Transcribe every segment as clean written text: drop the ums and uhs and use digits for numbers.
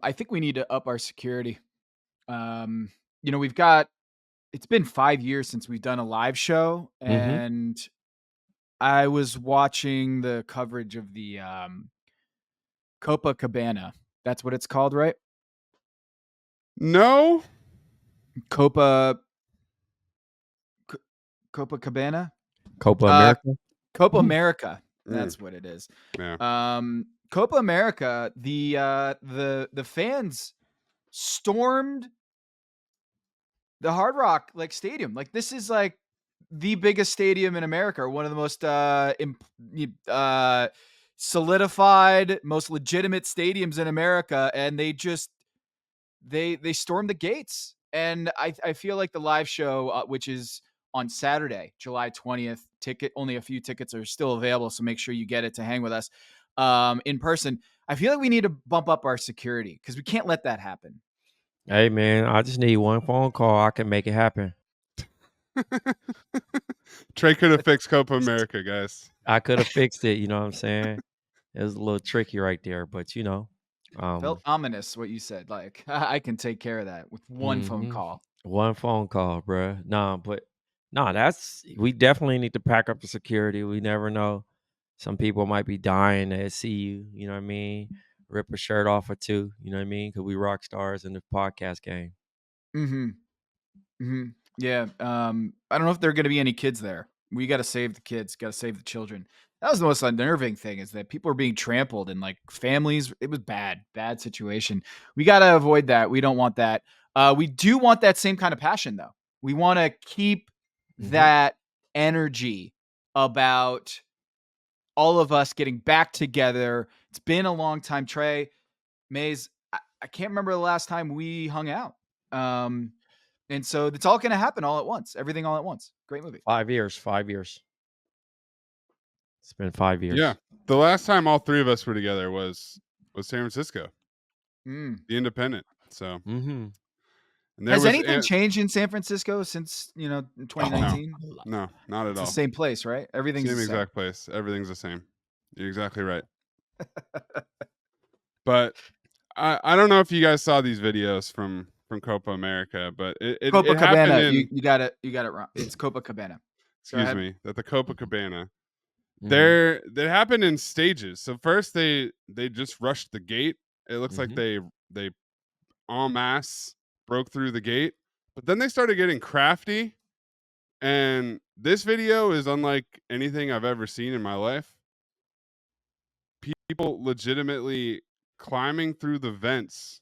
I think we need to up our security. Um, we've got it's been 5 years since we've done a live show, Mm-hmm. and I was watching the coverage of the Copa Cabana. That's what it's called, right? No. Copa C- Copa Cabana? Copa Uh America. Copa America. Mm, That's what it is. yeah. Copa America, the fans stormed the Hard Rock like stadium. Like this is like the biggest stadium in America, one of the most solidified, most legitimate stadiums in America, and they stormed the gates. And I feel like the live show, which is on Saturday, July 20th, only a few tickets are still available, so make sure you get it to hang with us in person. I feel like we need to bump up our security because we can't let that happen. Hey man, I just need one phone call. I can make it happen. Trey could have fixed Copa America, guys. I could have fixed it. You know what I'm saying? It was a little tricky right there, but Felt ominous what you said. Like I can take care of that with one phone mhm. call. One phone call, bruh. That's we definitely need to pack up the security. We never know. Some people might be dying to see you. You know what I mean? Rip a shirt off or two. You know what I mean? Because we rock stars in the podcast game. Mm-hmm. Mm-hmm. Yeah. I don't know if there are going to be any kids there. We got to save the kids. Got to save the children. That was the most unnerving thing is that people are being trampled and like families. It was bad situation. We got to avoid that. We don't want that. We do want that same kind of passion though. We want to keep that energy about all of us getting back together. It's been a long time. Trey, Maze, I can't remember the last time we hung out. And so it's all going to happen all at once. Everything all at once. Great movie. 5 years. 5 years. It's been 5 years. Yeah. The last time all three of us were together was San Francisco, the Independent. So, Mm-hmm. and there Has was anything changed in San Francisco since, 2019? no, not at It's all. the same place, right? Everything's Same the exact place. Everything's the same. You're exactly right. But I don't know if you guys saw these videos from Copa America, but it Copa happened Cabana. in You got it wrong. It's Copa Cabana. excuse me, at the Copa Cabana. Mhm. That happened in stages. So first they just rushed the gate. It looks like Mhm. they en masse broke through the gate, but then they started getting crafty. And this video is unlike anything I've ever seen in my life. People legitimately climbing through the vents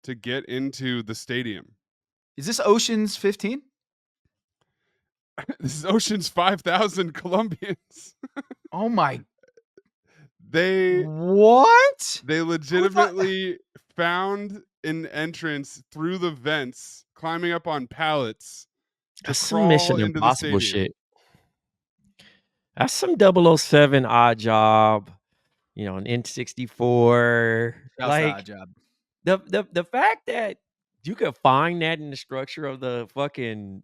to get into the stadium. Is this Ocean's 15? This is Ocean's 5,000 Colombians. Oh my. They What? legitimately found an entrance through the vents, climbing up on pallets to That's some crawl Mission into the Impossible stadium. shit. That's some 007 Odd Job, an N64. Shouts to Odd Like Job. the fact that you could find that in the structure of the fucking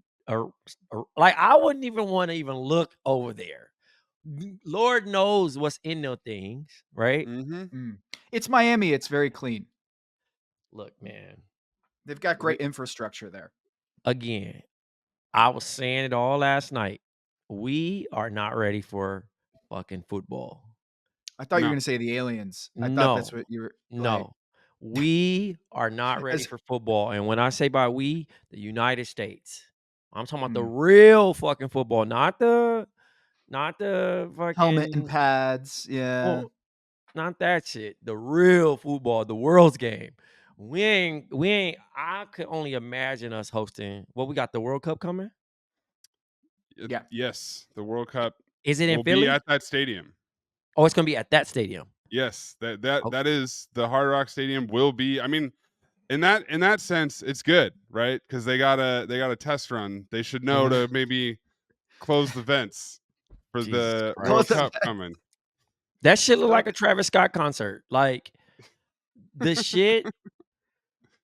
like I wouldn't even want to even look over there. Lord knows what's in those things, right? It's Miami. It's very clean. Look, man. They've got great infrastructure there. Again, I was saying it all last night. We are not ready for fucking football. I thought you were No. going to say the aliens. I thought that's No, what you were. no. We are not ready As- for football. And when I say by we, the United States. I'm talking about the Mm. real fucking football, not the Helmet and fucking pads. Yeah. not that shit. The real football, the world's game. We ain't I could only imagine us hosting we got the World Cup coming? Yeah. Yes, the World Cup Is it in will be Philly? at that stadium. Oh, it's gonna be at that stadium. Yes, Okay. that is the Hard Rock Stadium will be. I mean, in that sense, it's good, right? Because they got a test run. They should know to maybe close the vents for Jesus the World Christ. Cup coming. That shit look like Stop a it. Travis Scott concert. Like the shit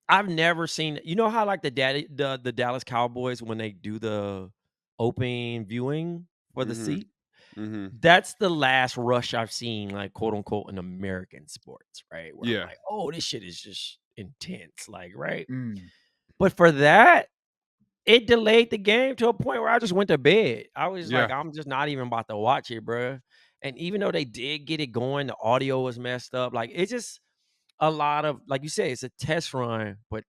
I've never seen. You know how like the Dallas Cowboys when they do the open viewing for the seat, Mm-hmm. That's the last rush I've seen, like, quote unquote, in American sports, right? Where I'm Yeah. like, oh, this shit is just intense, like, right? Mm. But for that, it delayed the game to a point where I just went to bed. I was like, Yeah. I'm just not even about to watch it, bro. And even though they did get it going, the audio was messed up. Like, it's just a lot of, like you said, it's a test run, but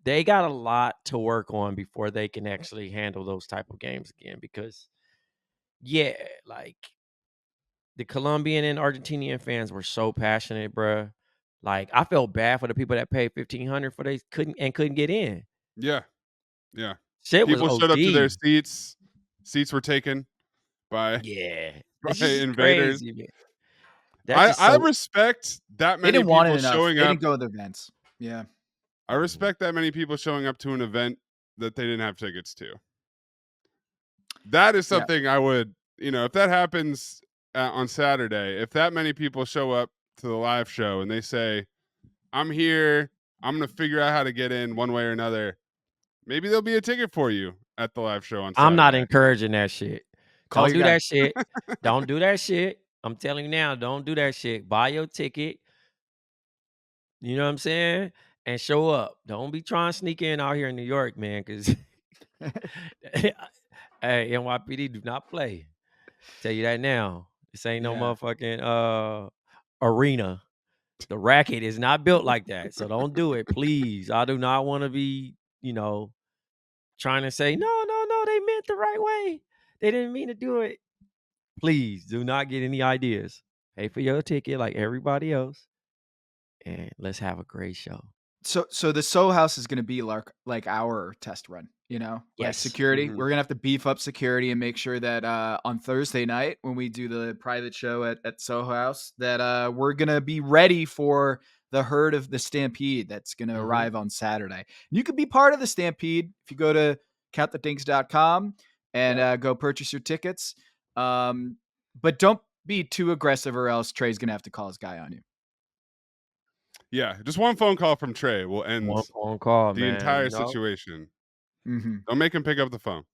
they got a lot to work on before they can actually handle those type of games again. Because, yeah, like the Colombian and Argentinian fans were so passionate, bro. Like, I felt bad for the people that paid $1,500 for they couldn't get in. Yeah. Yeah. Shit was People showed up to their OD. seats. Seats were taken by Yeah, by it's just invaders. crazy, man. That's just I so. respect that They many didn't want people it enough. showing They up. didn't go to the events. Yeah. I respect that many people showing up to an event that they didn't have tickets to. That is Yeah. something I would, if that happens on Saturday, if that many people show up to the live show and they say, I'm here, I'm going to figure out how to get in one way or another, maybe there'll be a ticket for you at the live show on I'm not Saturday. encouraging that shit. Call Don't your do guy. that shit. Don't do that shit. I'm telling you now, don't do that shit. Buy your ticket. You know what I'm saying? And show up. Don't be trying to sneak in out here in New York, man, because hey, NYPD do not play. Tell you that now. This ain't no Yeah. motherfucking arena. The racket is not built like that. So don't do it, please. I do not want to be, trying to say, no, they meant the right way. They didn't mean to do it. Please do not get any ideas. Pay for your ticket like everybody else. And let's have a great show. So the Soho House is going to be like our test run, like Yes. security. Mhm. We're going to have to beef up security and make sure that on Thursday night when we do the private show at Soho House that we're going to be ready for the herd of the Stampede that's going to Mhm. arrive on Saturday. You can be part of the Stampede if you go to countthedinks.com and go purchase your tickets. But don't be too aggressive or else Trey's going to have to call his guy on you. Yeah, just one phone call from Trey will end One phone call, the man. entire situation. Mm-hmm. Don't make him pick up the phone.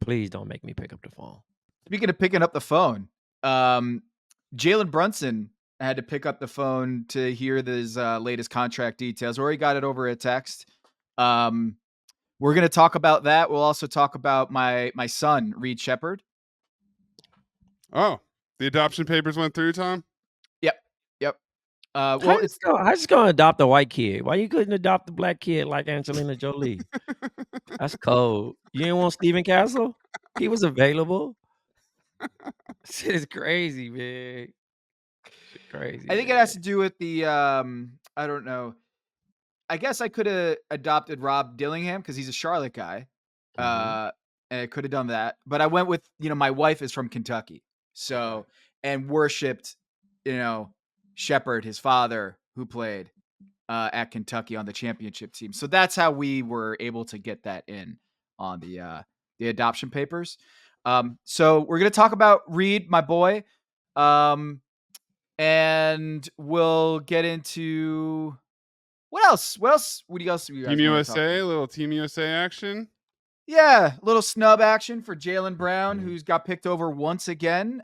Please don't make me pick up the phone. Speaking of picking up the phone, Jalen Brunson had to pick up the phone to hear his latest contract details, or he got it over a text. We're going to talk about that. We'll also talk about my son, Reed Sheppard. Oh, the adoption papers went through, Tom? Yep. Well, Well, it's I just gonna adopt a white kid. Why you couldn't adopt a black kid like Angelina Jolie? That's cold. You didn't want Stephen Castle? He was available. Shit is crazy, man. Shit crazy. I think it has to do with the I don't know. I guess I could have adopted Rob Dillingham because he's a Charlotte guy. And I could have done that. But I went with, my wife is from Kentucky. So, and worshipped, Sheppard, his father, who played at Kentucky on the championship team. So that's how we were able to get that in on the adoption papers. So we're going to talk about Reed, my boy. And we'll get into what else? What else do you guys Team want to talk USA, about? a little Team USA action. Yeah, a little snub action for Jaylen Brown, who's got picked over once again.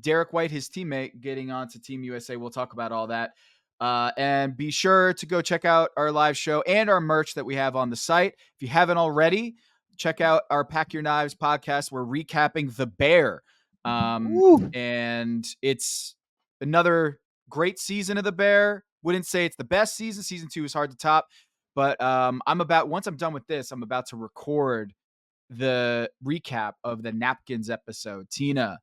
Derek White, his teammate, getting onto Team USA. We'll talk about all that. And be sure to go check out our live show and our merch that we have on the site. If you haven't already, check out our Pack Your Knives podcast. We're recapping The Bear. And it's another great season of The Bear. Wouldn't say it's the best season. Season 2 is hard to top. But once I'm done with this, I'm about to record the recap of the Napkins episode. Tina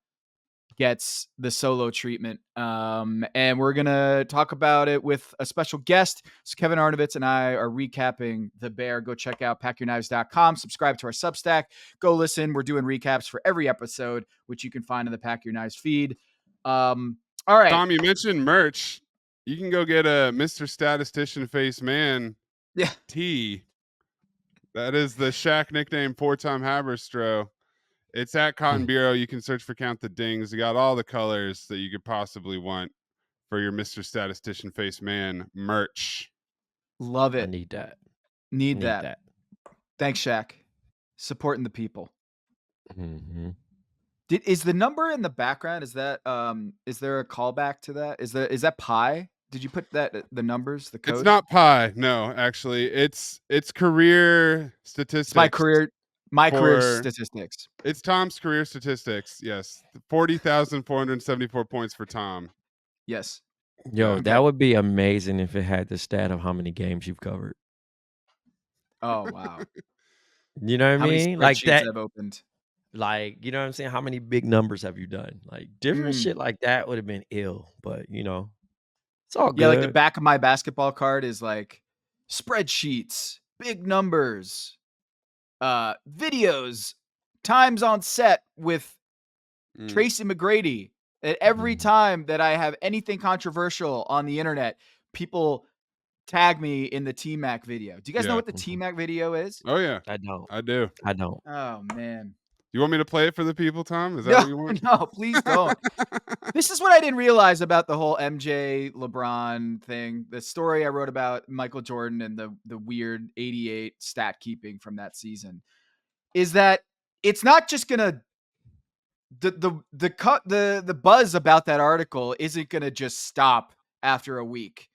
gets the solo treatment. And we're going to talk about it with a special guest. So Kevin Arnovitz and I are recapping The Bear. Go check out packyourknives.com. Subscribe to our Substack. Go listen. We're doing recaps for every episode, which you can find in the Pack Your Knives feed. All right. Tom, you mentioned merch. You can go get a Mr. Statistician Face Man tee. That is the Shaq nickname for Tom Haberstroh. It's at Cotton Bureau. You can search for Count the Dings. You got all the colors that you could possibly want for your Mr. Statistician Face Man merch. Love I it. need that. Need that. Thanks, Shaq. Supporting the people. Mm-hmm. Is the number in the background, is there a callback to that? Is that pi? Did you put that the numbers, the It's code? not pi. No, actually, it's career It's my statistics career for. statistics. It's Tom's career statistics. Yes, 40,474 points for Tom. Yes. Yo, Yeah. that would be amazing if it had the stat of how many games you've covered. Oh, wow. You know what I How many mean? Like spreadsheets that. I've opened? Like, you know what I'm saying? How many big numbers have you done? Like different Mm. shit like that would have been ill, but it's all Yeah, like the good. back of my basketball card is like spreadsheets, big numbers, videos, times on set with Tracy McGrady. And every time that I have anything controversial on the internet, people tag me in the T-Mac video. Do you guys know Yeah. what the T-Mac video is? Oh yeah, I don't. I do. I don't. Oh, man. You want me to play it for the people, Tom? Is that No, what you want? no, please don't. This is what I didn't realize about the whole MJ LeBron thing. The story I wrote about Michael Jordan and the weird 88 stat keeping from that season is that it's not just gonna the buzz about that article isn't gonna just stop after a week.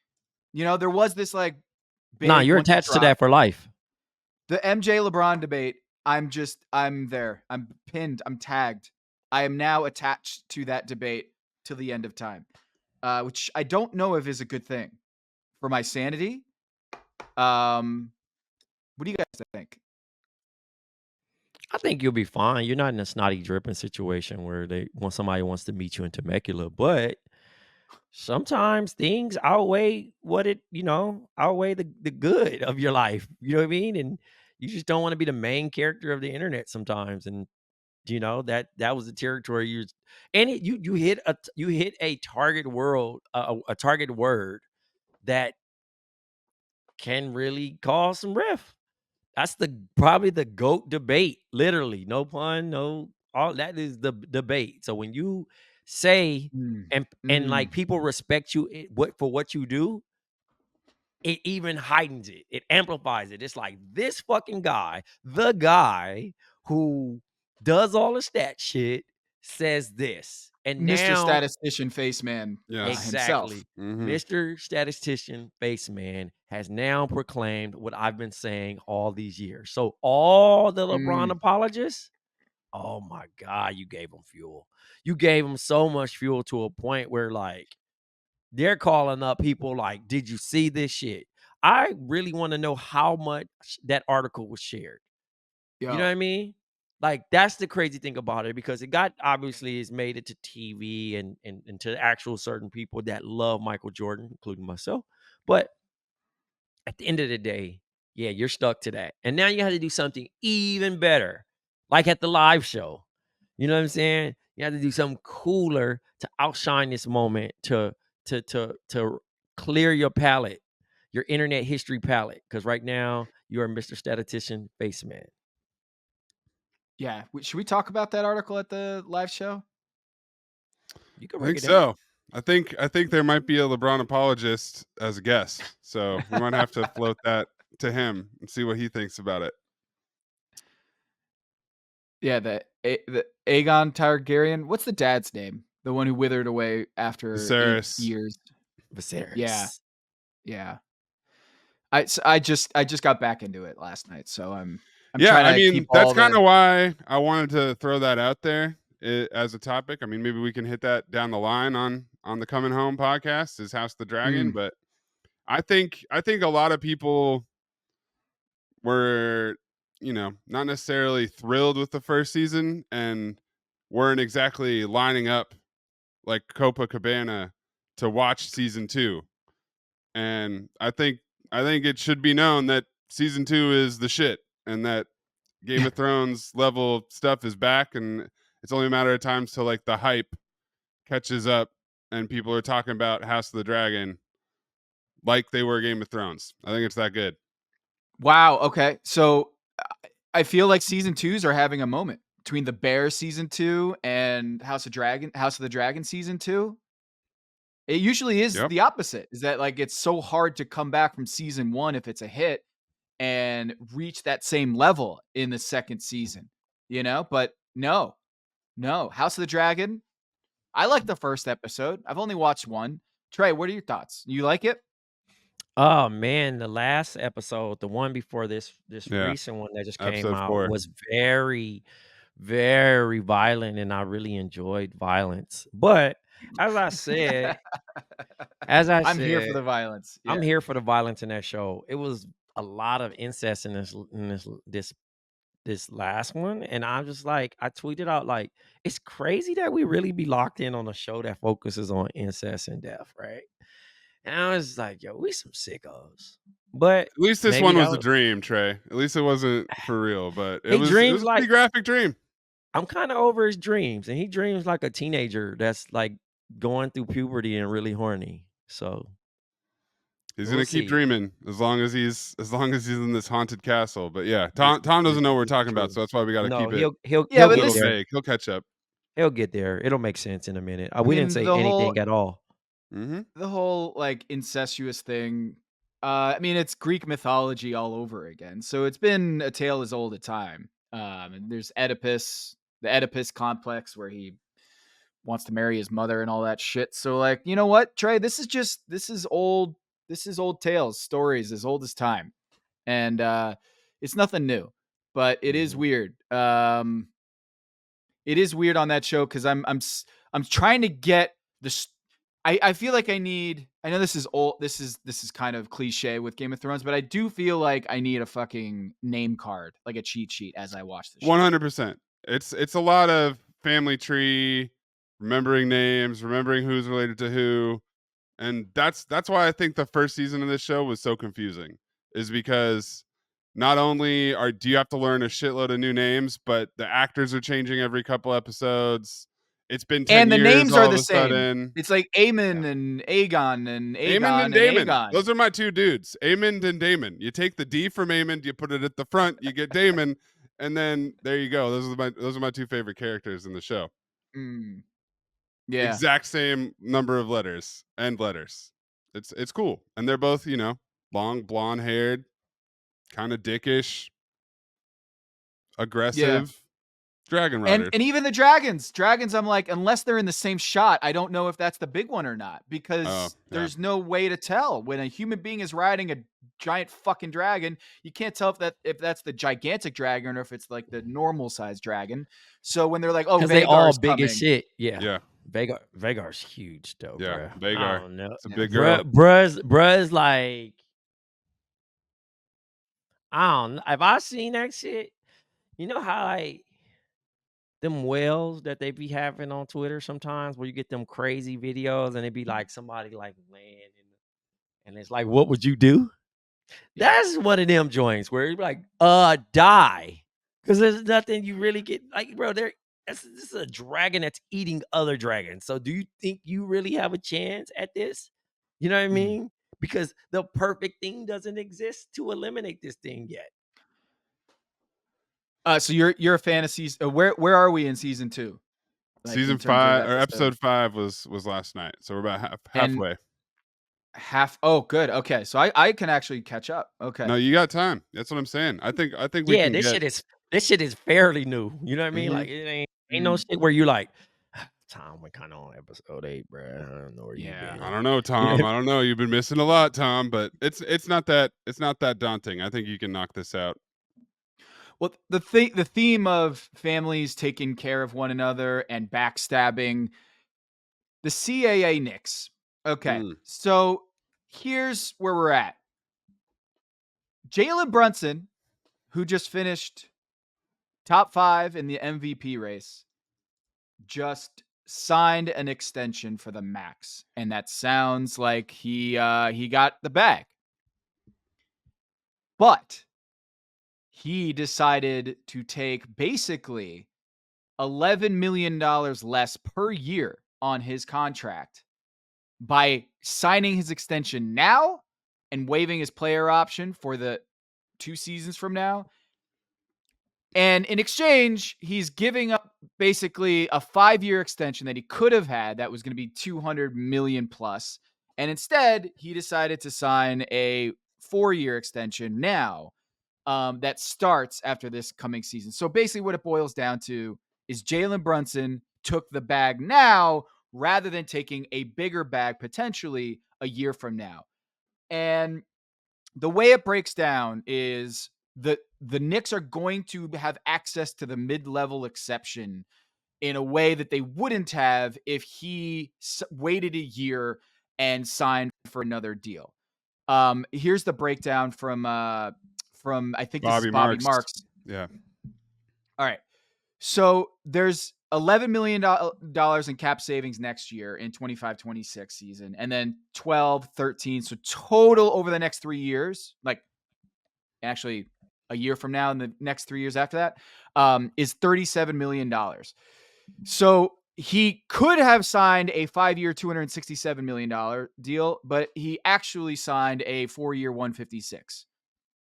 There was this like Nah, big you're once it attached to dropped, that for life. the MJ LeBron debate. I'm there. I'm pinned. I'm tagged. I am now attached to that debate till the end of time, which I don't know if is a good thing for my sanity. What do you guys think? I think you'll be fine. You're not in a snotty dripping situation where somebody wants to meet you in Temecula, but sometimes things outweigh outweigh the good of your life. You know what I mean? And you just don't want to be the main character of the internet sometimes. And that was the territory you hit a target world, a target word that can really cause some riff. That's probably the GOAT debate, literally. No pun, no all that is the debate. So when you say and like people respect you for what you do, it even heightens it. It amplifies it. It's like this fucking guy, the guy who does all the stat shit, says this. And Mr. now Statistician Face Man himself. exactly. Mr. Statistician Face Man has now proclaimed what I've been saying all these years. So all the LeBron apologists, oh my God, you gave them fuel. You gave them so much fuel to a point where like they're calling up people like, did you see this shit? I really want to know how much that article was shared. You know what I mean? Like that's the crazy thing about it, because it obviously has made it to TV and to actual certain people that love Michael Jordan, including myself. But at the end of the day, yeah, you're stuck to that. And now you have to do something even better, like at the live show. You know what I'm saying? You have to do something cooler to outshine this moment, to clear your palette, your internet history palette. Because right now you're Mr. Statistician Face Man. Yeah. Should we talk about that article at the live show? You can I think so. I think there might be a LeBron apologist as a guest, so we might have to float that to him and see what he thinks about it. Yeah, the Aegon Targaryen. What's the dad's name? The one who withered away after 8 Viserys. years. Viserys. Yeah. I just got back into it last night, so I'm Yeah, trying to I mean, keep that's all kind the of why I wanted to throw that out there as a topic. I mean, maybe we can hit that down the line on the Coming Home podcast, is House of the Dragon. But I think a lot of people were, not necessarily thrilled with the first season and weren't exactly lining up like Copa Cabana to watch season 2. And I think it should be known that season 2 is the shit, and that Game of Thrones level stuff is back, and it's only a matter of time till like the hype catches up and people are talking about House of the Dragon like they were Game of Thrones. I think it's that good. Wow. Okay. So I feel like season 2s are having a moment between the Bear season 2 and House of the Dragon season 2. It usually is the opposite. Is that like it's so hard to come back from season 1 if it's a hit and reach that same level in the second season, but no. No, House of the Dragon. I like the first episode. I've only watched one. Trey, what are your thoughts? You like it? Oh man, the last episode, the one before this Yeah, recent one that just came episode out 4. was very, very violent, and I really enjoyed violence. But as I said, as I I'm here for said, the violence. I'm Yeah. here for the violence in that show. It was a lot of incest in this last one, and I'm just like, I tweeted out like, it's crazy that we really be locked in on a show that focuses on incest and death, right? And I was like, yo, we some sickos. But At least this maybe one that was a was dream, Trey. At least it wasn't for real, but it he was dreams a pretty like graphic dream. I'm kind of over his dreams, and he dreams like a teenager that's like going through puberty and really horny. So He's we'll gonna keep see. dreaming as long as he's in this haunted castle. But yeah, Tom doesn't know what we're This is talking about, true. so that's why we got to No, keep it he'll Yeah, a but get little listen, there. vague. He'll catch up. He'll get there. It'll make sense in a minute. I We didn't mean, say the anything at all. whole like incestuous thing. I mean, it's Greek mythology all over again. So it's been a tale as old as time. And there's Oedipus, the Oedipus complex, where he wants to marry his mother and all that shit. So like, you know what, Trey? This is old. This is old tales, stories as old as time, and it's nothing new. But it is weird. It is weird on that show because I'm trying to get this. I feel like I need. I know this is old. This is kind of cliche with Game of Thrones, but I do feel like I need a fucking name card, like a cheat sheet, as I watch the show. 100%. It's a lot of family tree, remembering names, remembering who's related to who, and that's why I think the first season of this show was so confusing. Is because not only do you have to learn a shitload of new names, but the actors are changing every couple episodes. It's been 10 And the years names are all of the a same. sudden. It's like Aemon and Aegon and Aemond Aegon and and Damon. Aegon. Those are my two dudes. Aemond and Damon. You take the D from Aemond, you put it at the front, you get Damon, and then there you go. Those are my two favorite characters in the show. Yeah. Exact same number of letters and letters. It's cool. And they're both, long, blonde haired, kind of dickish, aggressive dragon riders. And even the dragons, I'm like, unless they're in the same shot, I don't know if that's the big one or not, because there's no way to tell when a human being is riding a giant fucking dragon. You can't tell if that's the gigantic dragon or if it's like the normal size dragon. So when they're like, oh, because they all Vagar's big as coming. shit. Yeah. Yeah. Vagar's huge though, Yeah, bruh. Vagar. I don't know. It's a big girl. Bruh's like, I don't know. Have I seen that shit? You know how like them whales that they be having on Twitter sometimes, where you get them crazy videos and it be like somebody like laying and it's like, what would you do? Yeah. That's one of them joints where you're like, die. Because there's nothing you really get. Like, bro, this is a dragon that's eating other dragons. So do you think you really have a chance at this? You know what I mean? Because the perfect thing doesn't exist to eliminate this thing yet. So you're a fan of season. Where are we in season 2? Like, Season 5 or episode 5 was last night, so we're about halfway. Oh, good. Okay, so I can actually catch up. Okay. No, you got time. That's what I'm saying. I think we can this shit is fairly new. You know what I mean? Like it ain't no shit where you like, Tom, we're kind of on episode 8, bro. I don't know where you been. I don't know, Tom. I don't know. You've been missing a lot, Tom, but it's not that daunting. I think you can knock this out. Well, the theme of families taking care of one another and backstabbing, the CAA Knicks. Okay, so here's where we're at. Jaylen Brunson, who just finished top 5 in the MVP race, just signed an extension for the max, and that sounds like he got the bag. But he decided to take basically $11 million less per year on his contract by signing his extension now and waiving his player option for the 2 seasons from now. And in exchange, he's giving up basically a 5-year extension that he could have had that was going to be $200 million plus. And instead, he decided to sign a 4-year extension now that starts after this coming season. So basically what it boils down to is Jalen Brunson took the bag now rather than taking a bigger bag potentially a year from now. And the way it breaks down is the Knicks are going to have access to the mid-level exception in a way that they wouldn't have if he waited a year and signed for another deal. Here's the breakdown from I think this is Bobby Marks. Yeah. All right. So there's $11 million in cap savings next year in 25-26 season, and then 12, 13. So total over the next 3 years, like actually a year from now and the next 3 years after that, is $37 million. So he could have signed a 5-year, $267 million deal, but he actually signed a 4-year, $156,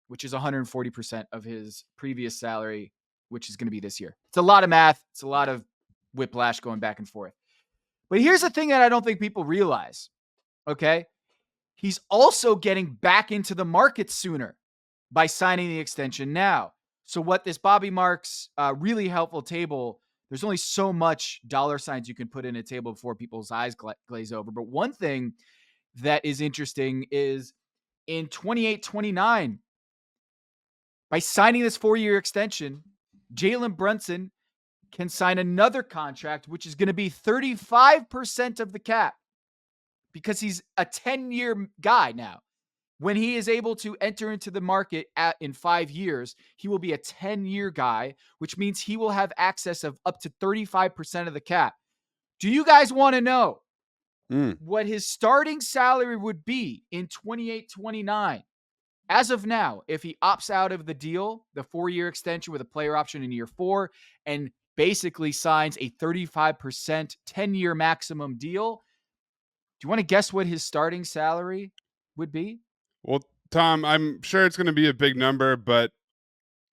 which is 140% of his previous salary, which is going to be this year. It's a lot of math. It's a lot of whiplash going back and forth. But here's the thing that I don't think people realize, okay? He's also getting back into the market sooner by signing the extension now. So what this Bobby Marks really helpful table, there's only so much dollar signs you can put in a table before people's eyes glaze over. But one thing that is interesting is in 28-29, by signing this 4-year extension, Jaylen Brunson can sign another contract, which is going to be 35% of the cap because he's a 10-year guy now. When he is able to enter into the market in 5 years, he will be a 10-year guy, which means he will have access of up to 35% of the cap. Do you guys want to know what his starting salary would be in 28-29? As of now, if he opts out of the deal, the 4-year extension with a player option in year 4, and basically signs a 35% 10-year maximum deal, do you want to guess what his starting salary would be? Well, Tom, I'm sure it's going to be a big number, but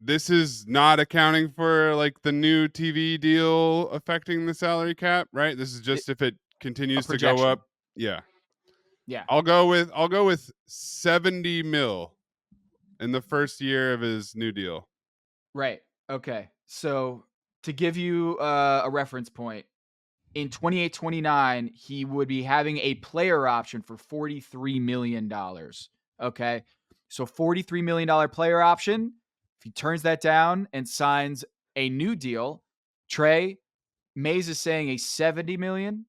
this is not accounting for like the new TV deal affecting the salary cap, right? This is just if it continues to go up. Yeah. Yeah. I'll go with 70 mil in the first year of his new deal. Right. Okay. So to give you a reference point, in 28-29, he would be having a player option for $43 million. Okay. So $43 million player option. If he turns that down and signs a new deal, Trey, Mays is saying a $70 million.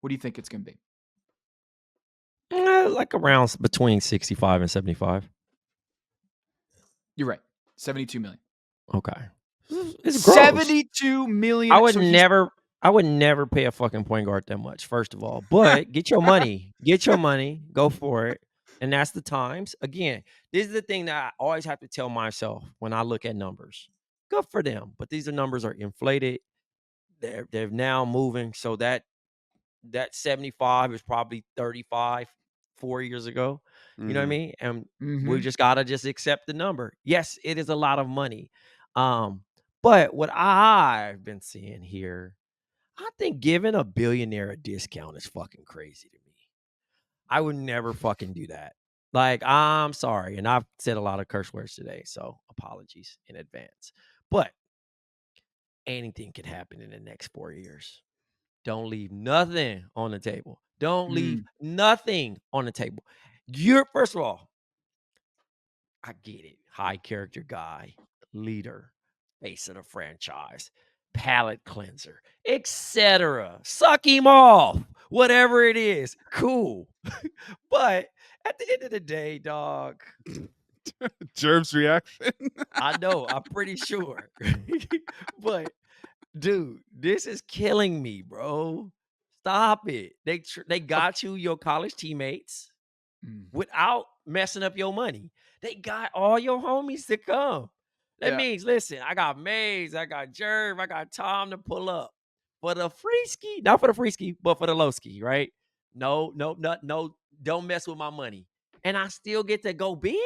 What do you think it's going to be? Like around between 65 and 75. You're right. 72 million. Okay. It's gross. 72 million. I would never pay a fucking point guard that much, first of all. But get your money. Get your money. Go for it. And that's the times. Again, this is the thing that I always have to tell myself when I look at numbers. Good for them. But these numbers are inflated. They're now moving. So that 75 is probably 35 4 years ago. You know what I mean? And we just gotta just accept the number. Yes, it is a lot of money. But what I've been seeing here, I think giving a billionaire a discount is fucking crazy to me. I would never fucking do that. Like, I'm sorry. And I've said a lot of curse words today, so apologies in advance. But anything could happen in the next 4 years. Don't leave nothing on the table. Don't leave nothing on the table. You're, first of all, I get it. High character guy, leader, face of the franchise, palate cleanser, etc. Suck him off. Whatever it is. Cool. But at the end of the day, dog. Jerv's reaction. I know. I'm pretty sure. But dude, this is killing me, bro. Stop it. They got you, your college teammates, without messing up your money. They got all your homies to come. That means, listen, I got Mays, I got Jerv, I got Tom to pull up for the free ski, not for the free ski, but for the low ski, right? No, don't mess with my money. And I still get to go big.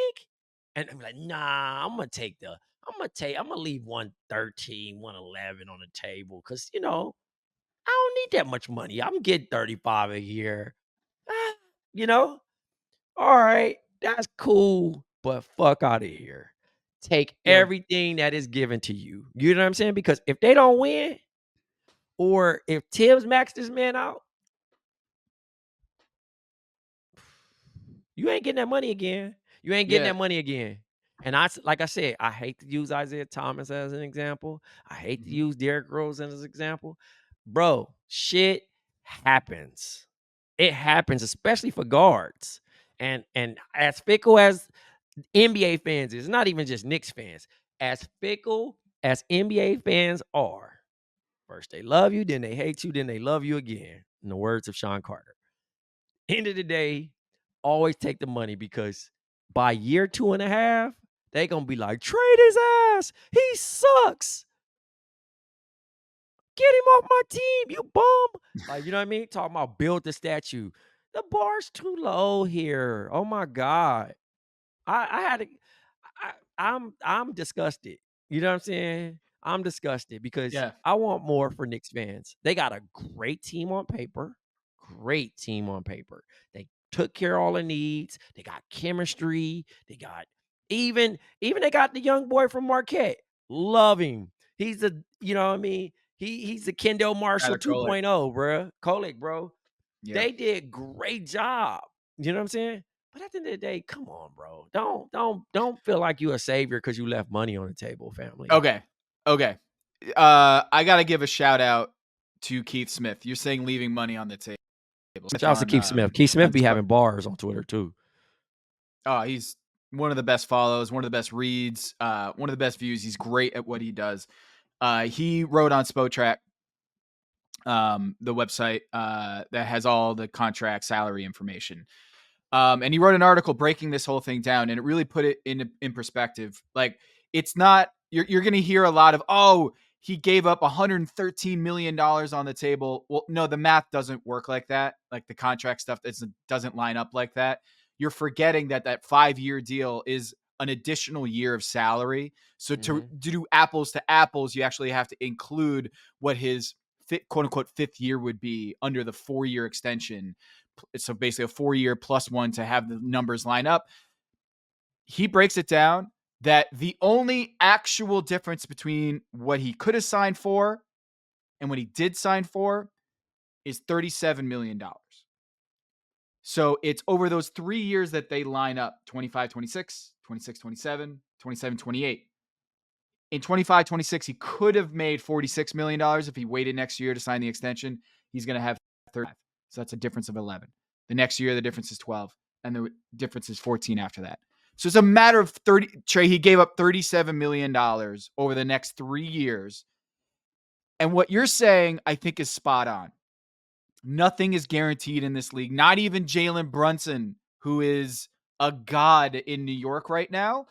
And I'm like, nah, I'm gonna leave 113, 111 on the table. Cause I don't need that much money. I'm getting 35 a year. All right, that's cool, but fuck out of here. take Yeah. everything that is given to you. You know what I'm saying? Because if they don't win, or if Tibbs maxed this man out, you ain't getting that money again. You ain't getting Yeah. that money again. And like I said, I hate to use Isaiah Thomas as an example. I hate to use Derrick Rose as an example. Bro, shit happens. It happens, especially for guards. And as fickle as NBA fans is, not even just Knicks fans, as fickle as NBA fans are, first they love you, then they hate you, then they love you again. In the words of Sean Carter. End of the day, always take the money, because by year 2.5, they gonna be like, trade his ass. He sucks. Get him off my team, you bum. Like, you know what I mean? Talking about build the statue. The bar's too low here. Oh my God. I had to. I'm disgusted. You know what I'm saying? I'm disgusted because Yeah. I want more for Knicks fans. They got a great team on paper. Great team on paper. They took care of all the needs. They got chemistry. They got even they got the young boy from Marquette. Love him. He's a, you know what I mean? He's a Kendall Marshall Tyler Kolek. 2.0, bro. Kolek, bro. Yeah. They did great job. You know what I'm saying? But at the end of the day, come on, bro. Don't feel like you a savior because you left money on the table, family. Okay. I gotta give a shout out to Keith Smith. You're saying leaving money on the table. Shout out to Keith Smith. Keith Smith be having bars on Twitter too. Oh, he's one of the best follows, one of the best reads, one of the best views. He's great at what he does. He wrote on Spotrac, the website that has all the contract salary information. And he wrote an article breaking this whole thing down, and it really put it in perspective. Like, it's not, you're going to hear a lot of, oh, he gave up $113 million on the table. Well, no, the math doesn't work like that. Like, the contract stuff doesn't line up like that. You're forgetting that 5-year deal is an additional year of salary. So to do apples to apples, you actually have to include what his quote unquote 5th year would be under the 4-year extension. So basically a 4-year plus 1 to have the numbers line up. He breaks it down that the only actual difference between what he could have signed for and what he did sign for is $37 million. So it's over those 3 years that they line up, 25, 26, 26, 27, 27, 28. In 25, 26, he could have made $46 million if he waited next year to sign the extension. He's going to have 35. So that's a difference of 11. The next year, the difference is 12. And the difference is 14 after that. So it's a matter of 30. Trey, he gave up $37 million over the next 3 years. And what you're saying, I think, is spot on. Nothing is guaranteed in this league. Not even Jalen Brunson, who is a god in New York right now.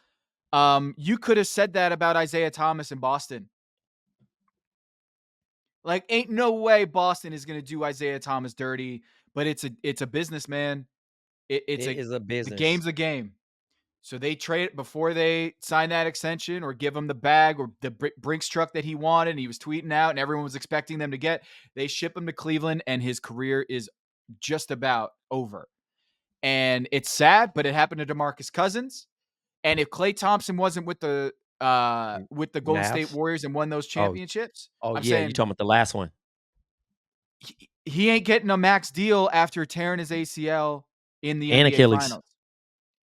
You could have said that about Isaiah Thomas in Boston. Like, ain't no way Boston is going to do Isaiah Thomas dirty, but it's a business, man. It is a business. The game's a game. So they trade it before they sign that extension or give him the bag or the Brinks truck that he wanted and he was tweeting out and everyone was expecting them to get. They ship him to Cleveland and his career is just about over. And it's sad, but it happened to DeMarcus Cousins. And if Klay Thompson wasn't with the Golden State Warriors and won those championships, I'm saying, you talking about the last one? He ain't getting a max deal after tearing his ACL in the NBA Achilles. Finals.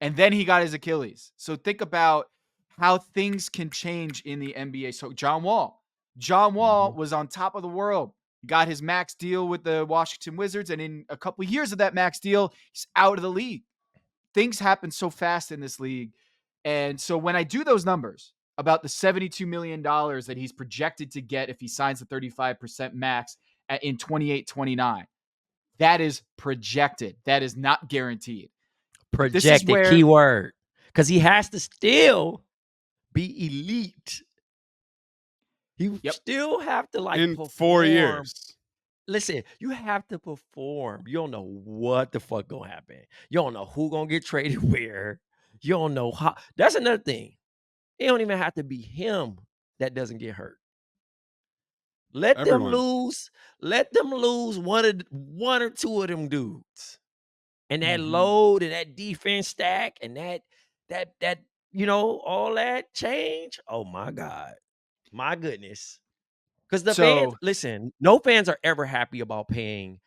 And then he got his Achilles. So think about how things can change in the NBA. So John Wall was on top of the world. Got his max deal with the Washington Wizards, and in a couple of years of that max deal, he's out of the league. Things happen so fast in this league. And so when I do those numbers about the $72 million that he's projected to get if he signs the 35% max in 28-29, that is projected. That is not guaranteed. Projected, keyword. Because he has to still be elite. You still have to in perform. 4 years. Listen, you have to perform. You don't know what the fuck gonna happen. You don't know who gonna get traded where. You don't know how. That's another thing. It don't even have to be him that doesn't get hurt. Let them lose. Let them lose one or two of them dudes. And that load and that defense stack and that all that change. Oh my God. My goodness. Because the fans, So listen, no fans are ever happy about paying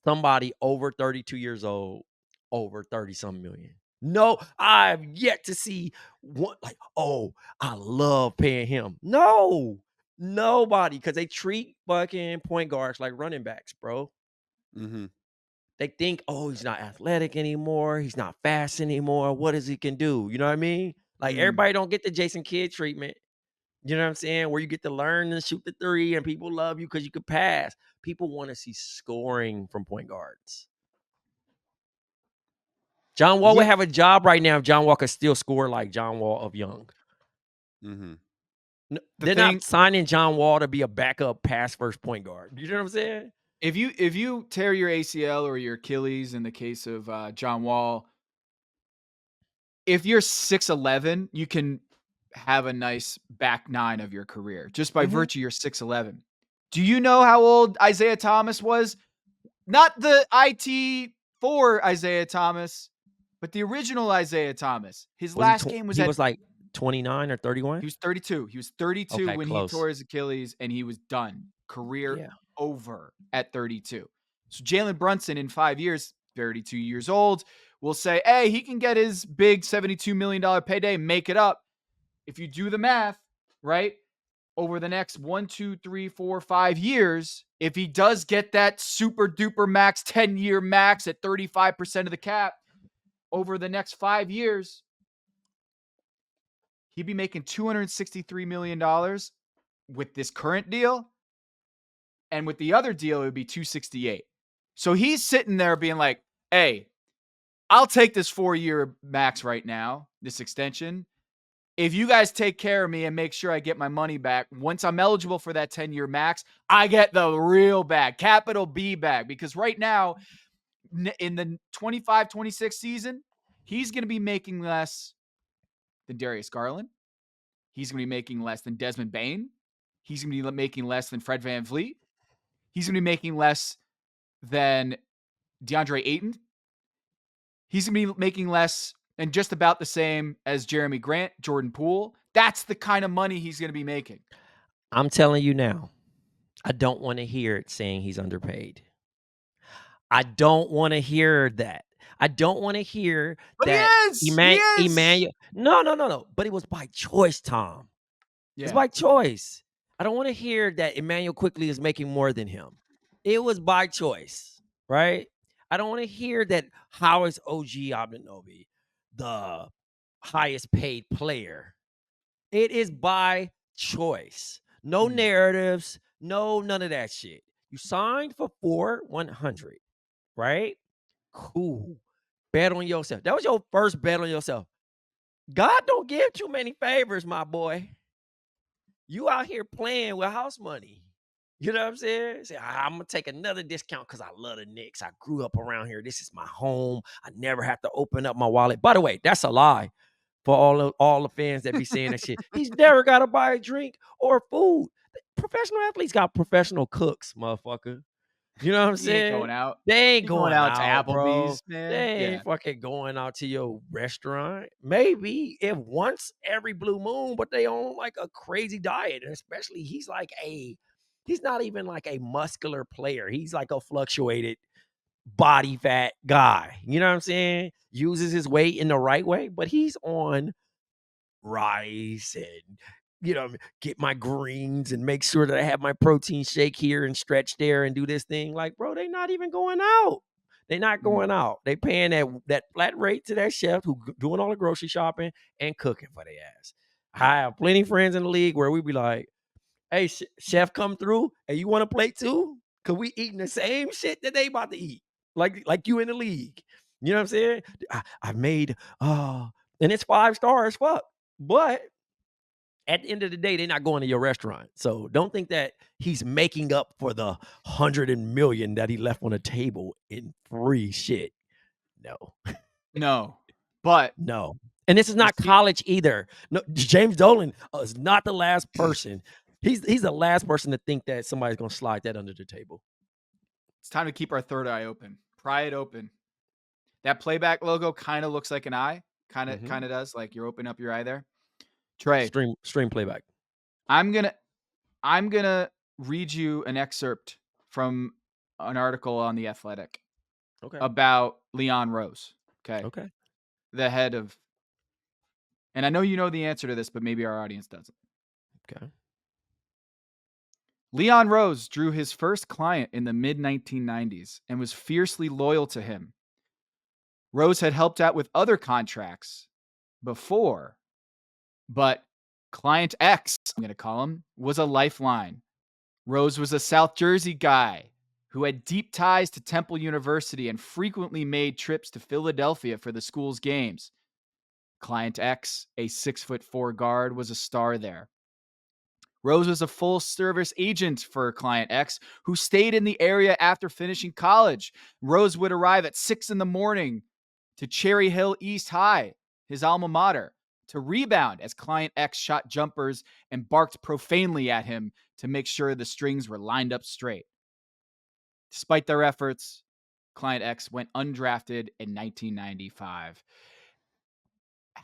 somebody over 32 years old over 30 some million. No, I've yet to see one like, oh, I love paying him. No, nobody, because they treat fucking point guards like running backs, bro. Mm-hmm. They think, oh, he's not athletic anymore. He's not fast anymore. What is he can do? You know what I mean? Like mm, everybody don't get the Jason Kidd treatment. You know what I'm saying? Where you get to learn and shoot the three and people love you because you could pass. People want to see scoring from point guards. John Wall would yeah, have a job right now if John Wall could still score like John Wall of young. Mm-hmm. the They're not thing signing John Wall to be a backup pass first point guard. You know what I'm saying? if you tear your ACL or your Achilles in the case of John Wall, if you're 6'11", you can have a nice back nine of your career just by Mhm. virtue you're 6'11". Do you know how old Isaiah Thomas was? Not the IT4 Isaiah Thomas, but the original Isaiah Thomas. His Was he? last game was He at was like 29 or 31. he was 32. He was 32 Okay, when he close. tore his Achilles and he was done. Career Yeah. over at 32. So Jalen Brunson in 5 years, 32 years old, will say, hey, he can get his big $72 million payday, make it up. If you do the math, right? Over the next 1, 2, 3, 4, 5 years, if he does get that super duper max 10-year max at 35% of the cap over the next 5 years, he'd be making $263 million with this current deal. And with the other deal, it would be 268. So he's sitting there being like, hey, I'll take this 4-year max right now, this extension. If you guys take care of me and make sure I get my money back, once I'm eligible for that 10-year max, I get the real bag, capital B bag. Because right now, in the 25-26 season, he's going to be making less than Darius Garland. He's going to be making less than Desmond Bane. He's going to be making less than Fred VanVleet. He's going to be making less than DeAndre Ayton. He's going to be making less and just about the same as Jeremy Grant, Jordan Poole. That's the kind of money he's going to be making. I'm telling you now, I don't want to hear it saying he's underpaid. I don't want to hear that. I don't want to hear But that he is. He is. Emmanuel. No. But it was by choice, Tom. It's Yeah. by choice. I don't want to hear that Emmanuel quickly is making more than him. It was by choice, right? I don't want to hear that how is OG Anunoby the highest paid player. It is by choice. No narratives, none of that shit. You signed for 100, right? Cool. Bet on yourself. That was your first bet on yourself. God don't give too many favors, my boy. You out here playing with house money. You know what I'm saying? Say, I'm gonna take another discount because I love the Knicks. I grew up around here. This is my home. I never have to open up my wallet. By the way, that's a lie for all the fans that be saying that shit. He's never got to buy a drink or food. Professional athletes got professional cooks, motherfucker. You know what I'm He ain't saying? going out. They ain't He going going out to out, bro. Applebee's, man. They Yeah. ain't fucking going out to your restaurant. Maybe if once every blue moon, but they on like a crazy diet. And especially he's not even like a muscular player. He's like a fluctuated body fat guy. You know what I'm saying? Uses his weight in the right way, but he's on rice and get my greens and make sure that I have my protein shake here and stretch there and do this thing. Like, bro, they not even going out. They not going out. They paying that flat rate to that chef who doing all the grocery shopping and cooking for their ass. I have plenty of friends in the league where we be like, hey, chef, come through and you want to play too? Cause we eating the same shit that they about to eat. Like you in the league. You know what I'm saying? I made and it's 5 stars, fuck. But at the end of the day, they're not going to your restaurant. So don't think that he's making up for the 100 million that he left on the table in free shit. No. But No. And this is not college either. No, James Dolan is not the last person. He's the last person to think that somebody's going to slide that under the table. It's time to keep our third eye open. Pry it open. That playback logo kind of looks like an eye. kind of Mhm. does. Like you're opening up your eye there. Trey, Stream playback. I'm gonna read you an excerpt from an article on The Athletic Okay. about Leon Rose. Okay, Okay. the head of, and I know you know the answer to this, but maybe our audience doesn't. Okay. Leon Rose drew his first client in the mid 1990s and was fiercely loyal to him. Rose had helped out with other contracts before, but client X, I'm going to call him, was a lifeline. Rose was a South Jersey guy who had deep ties to Temple University and frequently made trips to Philadelphia for the school's games. Client X, a 6'4" guard, was a star there. Rose was a full-service agent for Client X who stayed in the area after finishing college. Rose would arrive at 6 a.m. to Cherry Hill East High, his alma mater, to rebound as Client X shot jumpers and barked profanely at him to make sure the strings were lined up straight. Despite their efforts, Client X went undrafted in 1995.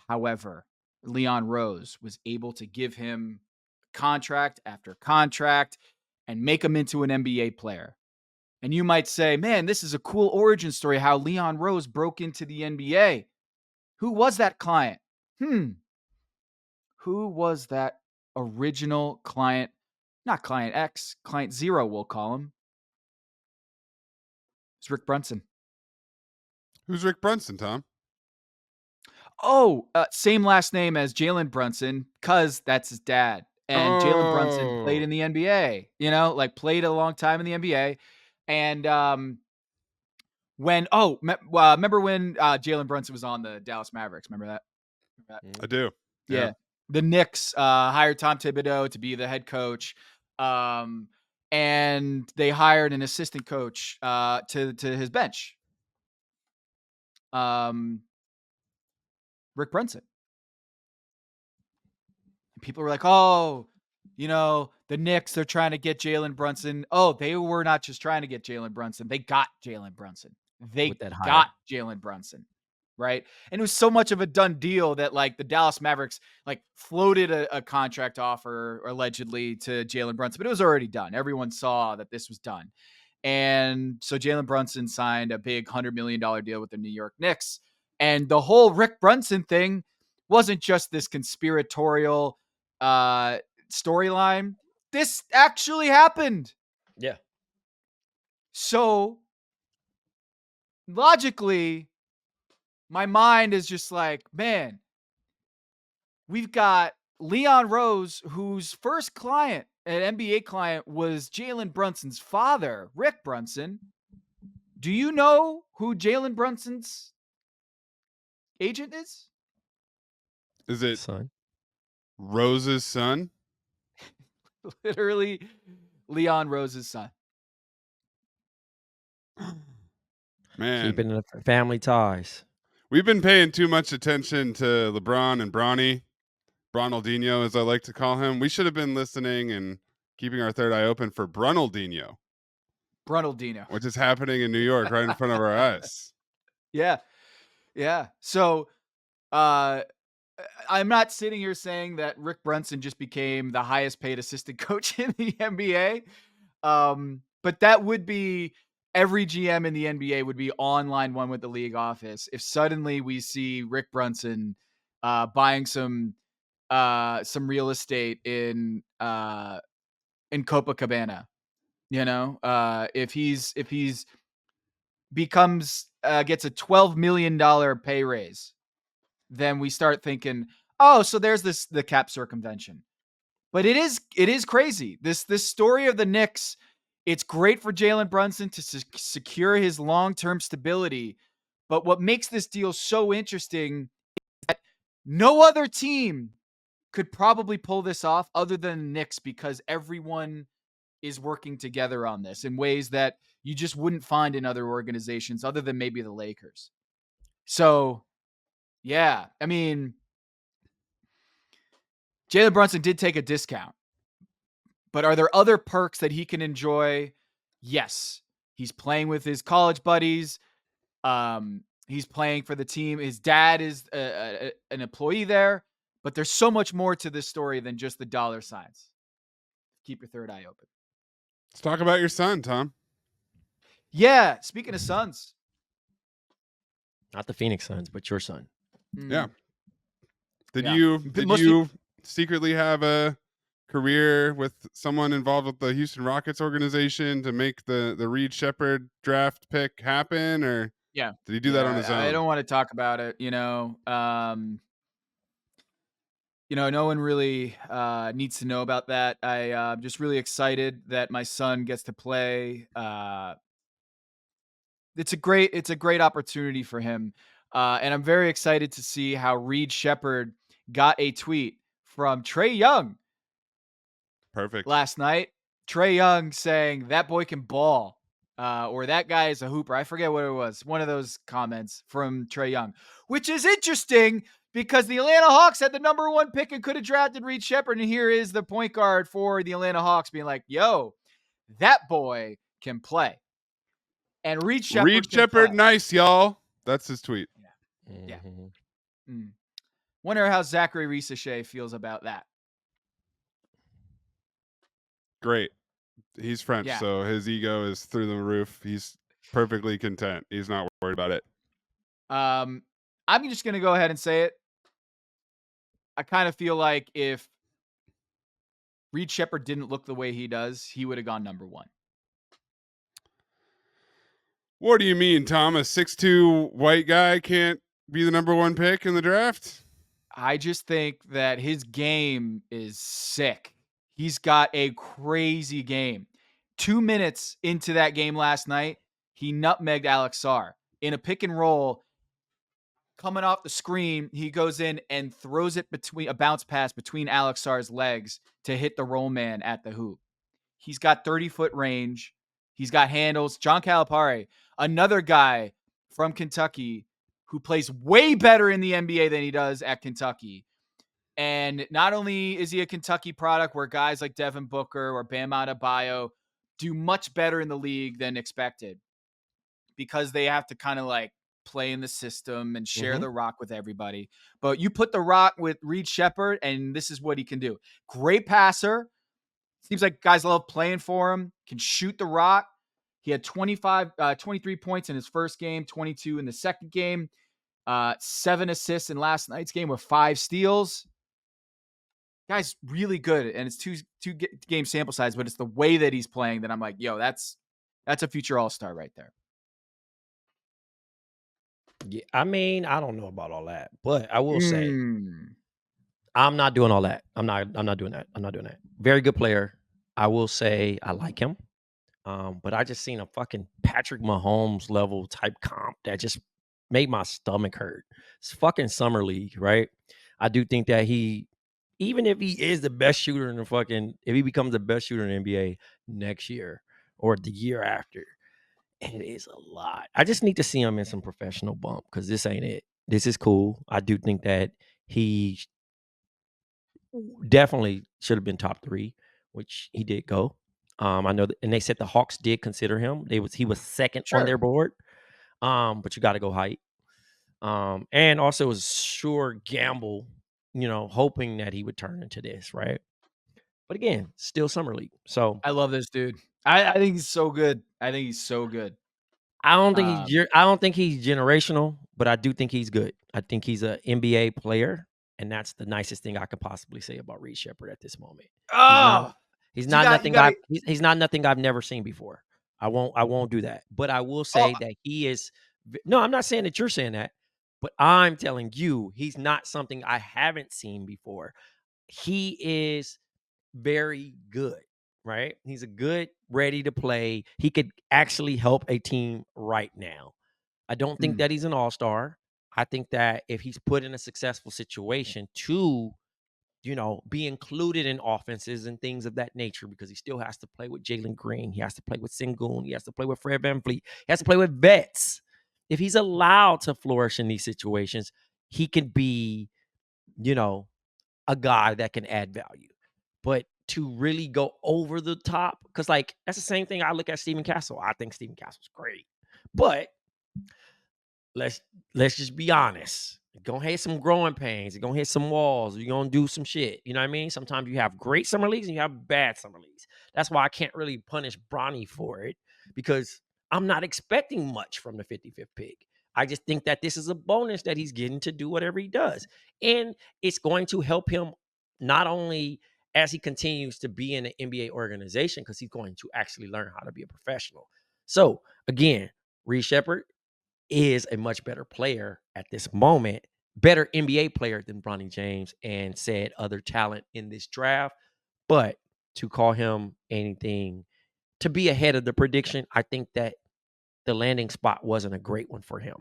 However, Leon Rose was able to give him contract after contract and make him into an NBA player. And you might say, man, this is a cool origin story how Leon Rose broke into the NBA. Who was that client? Who was that original client? Not Client X, Client Zero, we'll call him. It's Rick Brunson. Who's Rick Brunson, Tom? Oh, same last name as Jalen Brunson, because that's his dad. And Jalen Brunson played in the NBA, played a long time in the NBA. And remember when Jalen Brunson was on the Dallas Mavericks? Remember that? I do. Yeah. The Knicks hired Tom Thibodeau to be the head coach. And they hired an assistant coach to his bench. Rick Brunson. People were like, oh, the Knicks, they're trying to get Jalen Brunson. Oh, they were not just trying to get Jalen Brunson. They got Jalen Brunson. They With that got Jalen Brunson. Right. And it was so much of a done deal that the Dallas Mavericks floated a contract offer allegedly to Jalen Brunson, but it was already done. Everyone saw that this was done. And so Jalen Brunson signed a big $100 million deal with the New York Knicks. And the whole Rick Brunson thing wasn't just this conspiratorial storyline. This actually happened. Yeah. So logically, my mind is just like, man, we've got Leon Rose, whose first client, an NBA client, was Jalen Brunson's father, Rick Brunson. Do you know who Jalen Brunson's agent is? Is it son? Rose's son? Literally, Leon Rose's son. Man, Keeping the family ties. we've been paying too much attention to LeBron and Bronny, Bronaldinho, as I like to call him. We should have been listening and keeping our third eye open for Brunaldinho, which is happening in New York right in front of our eyes. Yeah. So, I'm not sitting here saying that Rick Brunson just became the highest paid assistant coach in the NBA. But that would be every GM in the NBA would be on line one with the league office if suddenly we see Rick Brunson buying some real estate in Copacabana. If he's becomes gets a $12 million pay raise, then we start thinking, oh, so there's the cap circumvention. But it is crazy. This story of the Knicks, it's great for Jalen Brunson to secure his long-term stability. But what makes this deal so interesting is that no other team could probably pull this off other than the Knicks, because everyone is working together on this in ways that you just wouldn't find in other organizations other than maybe the Lakers. So, yeah, I mean, Jalen Brunson did take a discount, but are there other perks that he can enjoy? Yes. He's playing with his college buddies. He's playing for the team. His dad is an employee there, but there's so much more to this story than just the dollar signs. Keep your third eye open. Let's talk about your son, Tom. Yeah, speaking of sons. Not the Phoenix Suns, but your son. Yeah. Did Yeah. you secretly have a career with someone involved with the Houston Rockets organization to make the Reed Sheppard draft pick happen, or Yeah. did he do that on his own? I don't want to talk about it, no one really needs to know about that. I'm just really excited that my son gets to play. It's a great opportunity for him. And I'm very excited to see how Reed Sheppard got a tweet from Trae Young Perfect. last night. Trae Young saying that boy can ball, or that guy is a hooper. I forget what it was. One of those comments from Trae Young, which is interesting because the Atlanta Hawks had the number 1 pick and could have drafted Reed Sheppard. And here is the point guard for the Atlanta Hawks being like, yo, that boy can play. And Reed Sheppard, nice, y'all. That's his tweet. Yeah. Mm-hmm. Wonder how Zachary Risache feels about that. Great. He's French, Yeah. so his ego is through the roof. He's perfectly content. He's not worried about it. I'm just going to go ahead and say it. I kind of feel like if Reed Sheppard didn't look the way he does, he would have gone number 1. What do you mean, Tom? A 6'2" white guy can't be the number 1 pick in the draft? I just think that his game is sick. He's got a crazy game. 2 minutes into that game last night, he nutmegged Alex Sarr in a pick and roll. Coming off the screen, he goes in and throws it between a bounce pass between Alex Sarr's legs to hit the roll man at the hoop. He's got 30-foot range. He's got handles. John Calipari, another guy from Kentucky who plays way better in the NBA than he does at Kentucky. And not only is he a Kentucky product where guys like Devin Booker or Bam Adebayo do much better in the league than expected because they have to kind of like play in the system and share the rock with everybody. But you put the rock with Reed Sheppard, and this is what he can do. Great passer. Seems like guys love playing for him. Can shoot the rock. He had 23 points in his first game, 22 in the second game, 7 assists in last night's game with 5 steals. Guy's really good, and it's two game sample size, but it's the way that he's playing that I'm like, yo, that's a future all-star right there. Yeah, I mean, I don't know about all that, but I will say I'm not doing all that. I'm not doing that. I'm not doing that. Very good player. I will say I like him. But I just seen a fucking Patrick Mahomes level type comp that just made my stomach hurt. It's fucking summer league, right? I do think that even if he is the best shooter in if he becomes the best shooter in the NBA next year or the year after, and it is a lot. I just need to see him in some professional bump because this ain't it. This is cool. I do think that he definitely should have been top 3, which he did go. I know that, and they said the Hawks did consider him. He was second on their board. But you got to go height. And also it was a sure gamble, hoping that he would turn into this, right? But again, still summer league. So I love this dude. I think he's so good. I think he's so good. I don't think he's generational, but I do think he's good. I think he's an NBA player, and that's the nicest thing I could possibly say about Reed Sheppard at this moment. He's not nothing I've never seen before. I won't do that. But I will say that he is. No, I'm not saying that you're saying that, but I'm telling you, he's not something I haven't seen before. He is very good, right? He's a good, ready to play. He could actually help a team right now. I don't think that he's an all-star. I think that if he's put in a successful situation to be included in offenses and things of that nature, because he still has to play with Jalen Green. He has to play with Sengun. He has to play with Fred VanVleet. He has to play with vets. If he's allowed to flourish in these situations, he can be, a guy that can add value. But to really go over the top, because that's the same thing I look at Steven Castle. I think Steven Castle's great. But let's just be honest. You're gonna hit some growing pains. You're gonna hit some walls. You're gonna do some shit. You know what I mean? Sometimes you have great summer leagues and you have bad summer leagues. That's why I can't really punish Bronny for it, because I'm not expecting much from the 55th pick. I just think that this is a bonus that he's getting to do whatever he does. And it's going to help him not only as he continues to be in the NBA organization, because he's going to actually learn how to be a professional. So again, Reed Sheppard is a much better player at this moment, better NBA player than Bronny James and said other talent in this draft. But to call him anything to be ahead of the prediction, I think that the landing spot wasn't a great one for him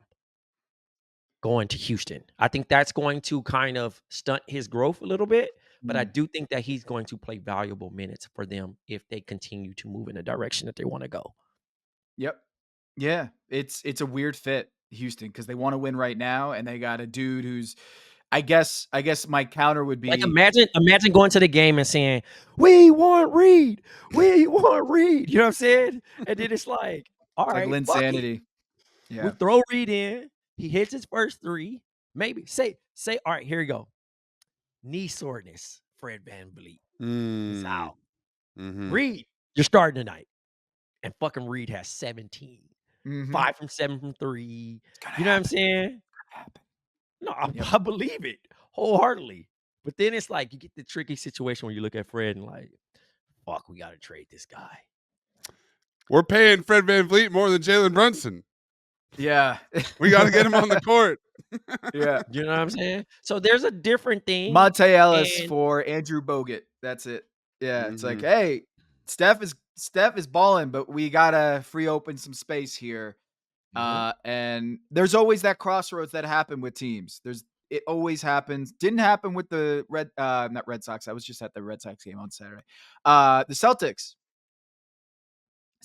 going to Houston. I think that's going to kind of stunt his growth a little bit, but I do think that he's going to play valuable minutes for them if they continue to move in the direction that they want to go. Yep. Yeah, it's a weird fit, Houston, because they want to win right now, and they got a dude who's, I guess my counter would Like be imagine going to the game and saying, "We want Reed, we want Reed." You know what I'm saying? And then it's like, all like right, fuck it. Linsanity. We Yeah. throw Reed in. He hits his first three. Maybe say, all right, here you go. Knee soreness. Fred VanVleet is out. Reed, you're starting tonight. And fucking Reed has 17. 5 from 7 from 3. You know what I'm saying? No, I believe it wholeheartedly. But then it's like you get the tricky situation when you look at Fred and like, fuck, we got to trade this guy. We're paying Fred VanVleet more than Jalen Brunson. Yeah. We got to get him on the court. Yeah. You know what I'm saying? So there's a different thing. Monte Ellis for Andrew Bogut. That's it. Yeah. It's like, hey, Steph is balling, but we got to free open some space here. And there's always that crossroads that happen with teams. It always happens. Didn't happen with the not Red Sox. I was just at the Red Sox game on Saturday. The Celtics.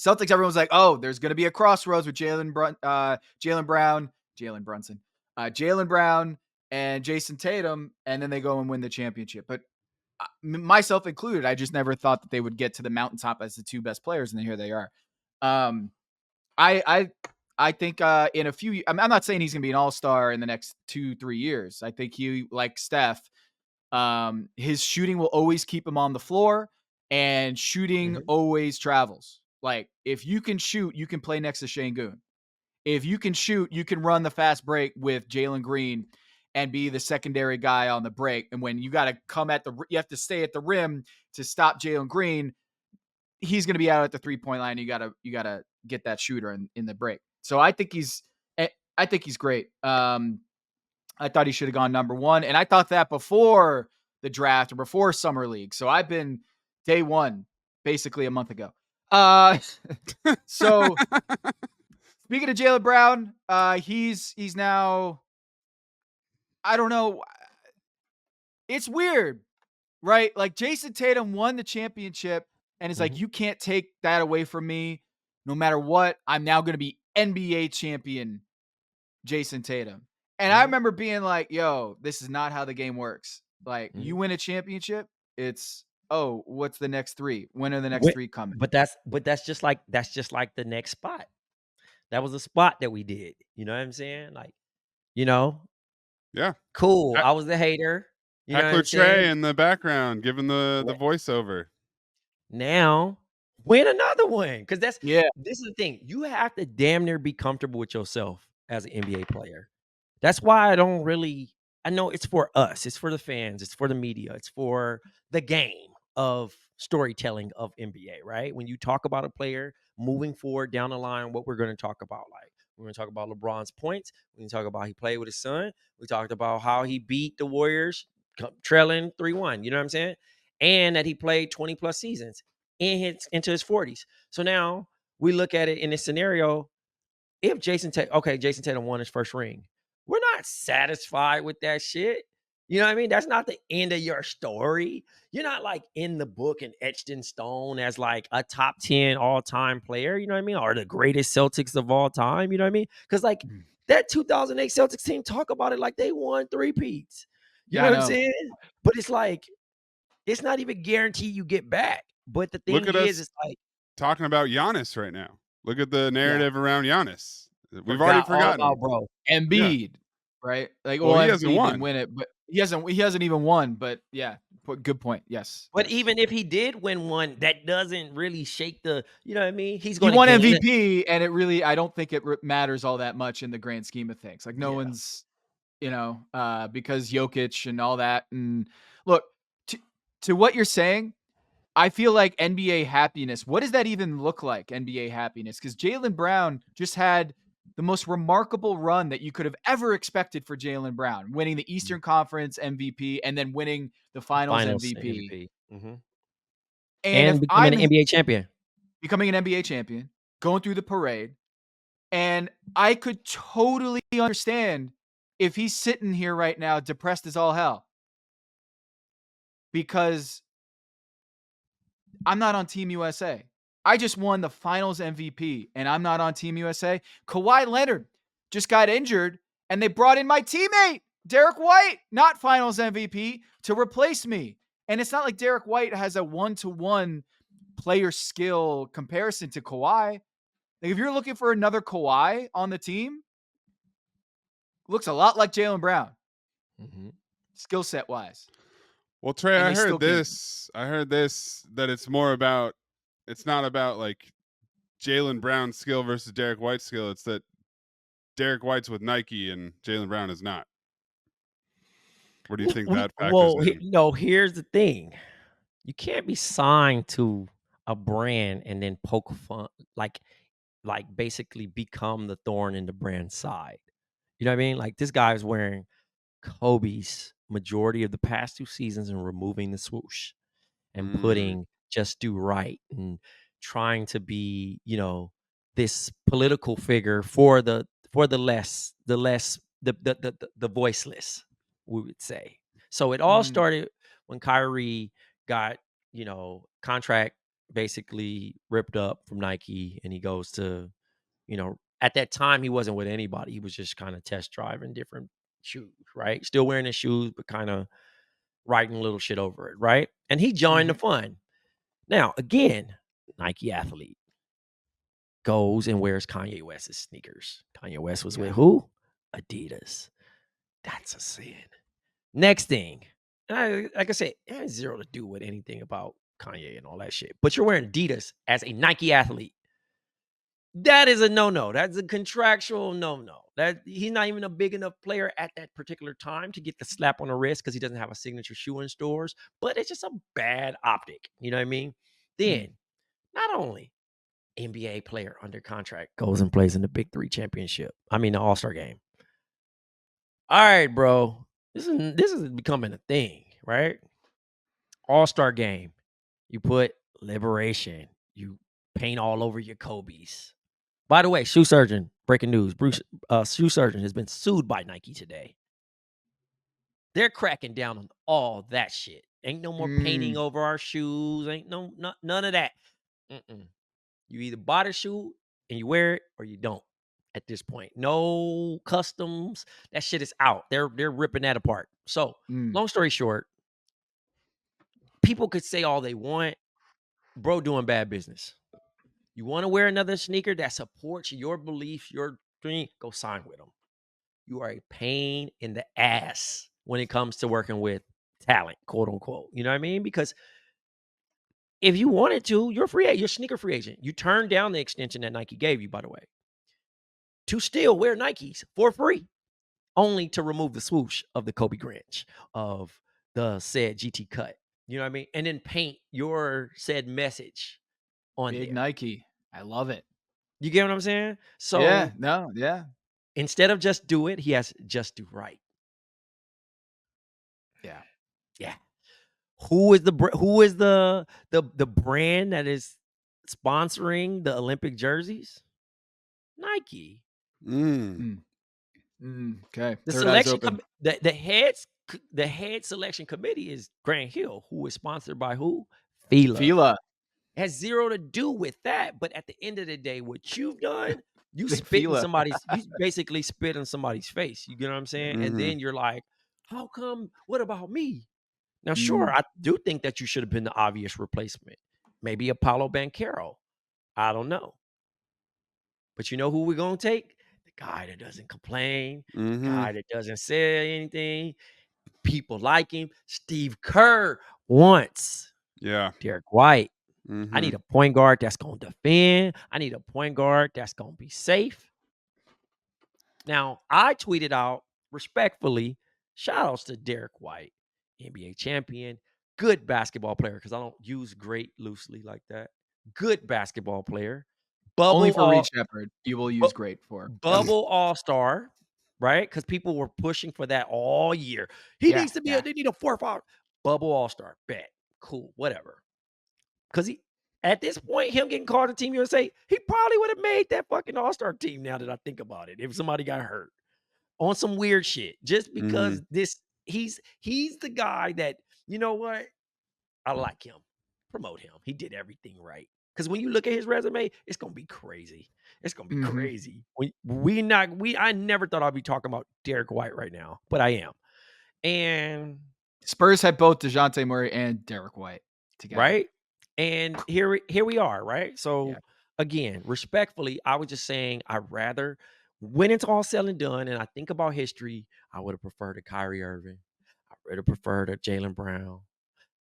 Everyone's like, oh, there's going to be a crossroads with Jalen Brunson, and Jason Tatum, and then they go and win the championship. But myself included, I just never thought that they would get to the mountaintop as the two best players, and here they are. I think in a few, I'm not saying he's going to be an all-star in the next 2-3 years. I think he, like Steph, his shooting will always keep him on the floor, and shooting always travels. Like, if you can shoot, you can play next to Şengün. If you can shoot, you can run the fast break with Jalen Green and be the secondary guy on the break. And when you got to you have to stay at the rim to stop Jalen Green, he's going to be out at the 3-point line. You got to get that shooter in the break. So I think he's great. I thought he should have gone number 1, and I thought that before the draft or before summer league. So I've been day one, basically a month ago. So speaking of Jaylen Brown, he's now, I don't know. It's weird, right? Like, Jason Tatum won the championship and it's like, you can't take that away from me no matter what. I'm now going to be NBA champion Jason Tatum. And I remember being like, yo, this is not how the game works. Like, you win a championship, it's, oh, what's the next 3? When are the next 3 coming? But that's just like the next spot. That was a spot that we did. You know what I'm saying? Like, yeah, cool. I was the hater. You know what I'm Trey saying? in the background giving the voiceover. Now win another one, because this Yeah. is the thing. You have to damn near be comfortable with yourself as an NBA player. That's why I know it's for us, it's for the fans, it's for the media, it's for the game of storytelling of NBA, right? When you talk about a player moving forward down the line, what we're going to talk about, like, we're going to talk about LeBron's points. We can talk about he played with his son. We talked about how he beat the Warriors trailing 3-1. You know what I'm saying? And that he played 20 plus seasons into his 40s. So now we look at it in this scenario. If Jason Tatum won his first ring, we're not satisfied with that shit. You know what I mean? That's not the end of your story. You're not like in the book and etched in stone as like a top 10 all-time player, you know what I mean? Or the greatest Celtics of all time, you know what I mean? Because like that 2008 Celtics team talk about it like they won 3 peats. You know what I'm saying? But it's like, it's not even guaranteed you get back. But the thing is, it's like talking about Giannis right now. Look at the narrative around Giannis. We've already all forgotten. about bro. Embiid, right? Like, Well, well, he hasn't Embiid won. didn't win it, but he hasn't even won. But yeah, good point. Yes, But yes. even if he did win one, that doesn't really shake the, you know what I mean? He's He going to won gain it. MVP, and it really, I don't think it matters all that much in the grand scheme of things. Like, no Yeah. one's, because Jokic and all that. And look, to what you're saying, I feel like NBA happiness. What does that even look like, NBA happiness? Because Jaylen Brown just had the most remarkable run that you could have ever expected for Jaylen Brown, winning the Eastern Conference MVP and then winning the Finals MVP. Mhm. And And if becoming I'm an NBA champion. becoming an NBA champion, going through the parade, and I could totally understand if he's sitting here right now depressed as all hell, because I'm not on Team USA. I just won the Finals MVP, and I'm not on Team USA. Kawhi Leonard just got injured, and they brought in my teammate, Derek White, not Finals MVP, to replace me. And it's not like Derek White has a one-to-one player skill comparison to Kawhi. Like, if you're looking for another Kawhi on the team, looks a lot like Jaylen Brown, skill set wise. Well, Trey, And I they still heard can't. this. I heard this that it's more about. It's not about like Jaylen Brown's skill versus Derek White's skill. It's that Derek White's with Nike and Jaylen Brown is not. Where do you think that factors in? No, here's the thing. You can't be signed to a brand and then poke fun, like basically become the thorn in the brand side. You know what I mean? Like, this guy is wearing Kobe's majority of the past 2 seasons and removing the swoosh and putting Just Do Right and trying to be, this political figure for the voiceless, we would say. So it all started when Kyrie got, contract basically ripped up from Nike, and he goes to, at that time he wasn't with anybody. He was just kind of test driving different shoes, right? Still wearing his shoes, but kind of writing a little shit over it, right? And he joined the fun. Now, again, Nike athlete goes and wears Kanye West's sneakers. Kanye West was with who? Adidas. That's a sin. Next thing, like I said, it has zero to do with anything about Kanye and all that shit. But you're wearing Adidas as a Nike athlete. That is a no-no. That's a contractual no-no. That he's not even a big enough player at that particular time to get the slap on the wrist because he doesn't have a signature shoe in stores. But it's just a bad optic. You know what I mean? Then, not only NBA player under contract goes and plays in the Big 3 championship. I mean, the All-Star game. All right, bro. This is becoming a thing, right? All-Star game. You put Liberation. You paint all over your Kobe's. By the way, shoe surgeon, breaking news. Shoe surgeon has been sued by Nike today. They're cracking down on all that shit. Ain't no more painting over our shoes. Ain't none of that. You either buy the shoe and you wear it or you don't at this point. No customs. That shit is out. They're ripping that apart. So, long story short, people could say all they want. Bro doing bad business. You want to wear another sneaker that supports your beliefs, your dream, go sign with them. You are a pain in the ass when it comes to working with talent, quote unquote. You know what I mean? Because if you wanted to, you're sneaker free agent. You turned down the extension that Nike gave you, by the way, to still wear Nikes for free, only to remove the swoosh of the Kobe Grinch, of the said GT cut. You know what I mean? And then paint your said message on Big there. Nike. I love it. You get what I'm saying? So instead of Just Do It, he has Just Do Right. Yeah. Who is the brand that is sponsoring the Olympic jerseys? Nike. Okay. The Third eye's selection open. the head selection committee is Grant Hill, who is sponsored by who? Fila. It has zero to do with that. But at the end of the day, what you've done, you basically spit in somebody's face. You get what I'm saying? And then you're like, how come? What about me? Now, sure, I do think that you should have been the obvious replacement. Maybe Apollo Banchero. I don't know. But you know who we're going to take? guy that doesn't complain, Mhm. guy that doesn't say anything. People like him. Steve Kerr wants Yeah. Derek White. I Mhm. need a point guard that's going to defend. I need a point guard that's going to be safe. Now, I tweeted out respectfully, shout outs to Derek White, NBA champion, good basketball player, because I don't use great loosely like that. Good basketball player. Only Bubble for Reed all Sheppard, you will use bu- great for. bubble all-star, right? Because people were pushing for that all year. He Yeah, needs to be yeah. they need a 4-5 bubble all-star. Bet. Cool, whatever. Because he at this point, him getting called to Team USA, he probably would have made that fucking all-star team now that I think about it. If somebody got hurt on some weird shit. Just because he's the guy that, you know what? I like him. Promote him. He did everything right. Because when you look at his resume, it's gonna be crazy. It's gonna be Mhm. crazy. I never thought I'd be talking about Derek White right now, but I am. And Spurs had both DeJounte Murray and Derek White together. right? And here we are, right? So Yeah. again, respectfully, I was just saying I'd rather when it's all said and done, and I think about history, I would have preferred a Kyrie Irving. I would have preferred a Jaylen Brown.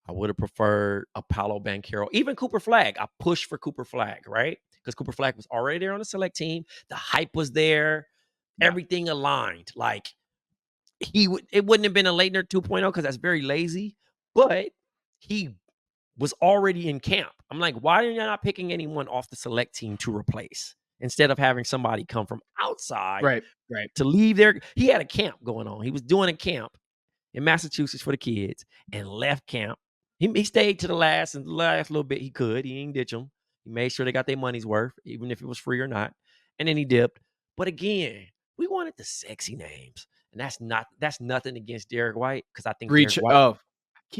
I would have preferred a Paolo Banchero, even Cooper Flag. I pushed for Cooper Flag, right? Because Cooper Flag was already there on the select team. The hype was there. Yeah. Everything aligned. Like it wouldn't have been a Leitner 2.0 because that's very lazy, but he was already in camp. I'm like, why are you not picking anyone off the select team to replace instead of having somebody come from outside Right. to leave there? He had a camp going on. He was doing a camp in Massachusetts for the kids and left camp. He stayed to the last little bit he could. He didn't ditch them. He made sure they got their money's worth, even if it was free or not. And then he dipped. But again, we wanted the sexy names. And that's nothing against Derek White because I think Derek White.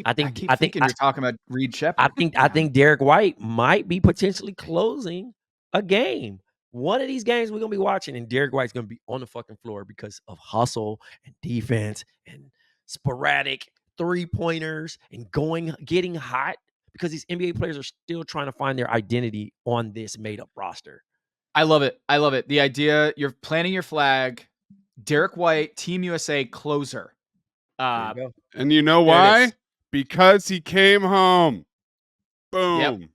I keep thinking you're talking about Reed Sheppard. I think Derek White might be potentially closing a game. One of these games we're gonna be watching, and Derek White's gonna be on the fucking floor because of hustle and defense and sporadic 3-pointers and getting hot because these NBA players are still trying to find their identity on this made-up roster. I love it. I love it. The idea you're planting your flag. Derek White, Team USA closer. There you go. And you know There it why? is. Because he came home. Boom. Yep.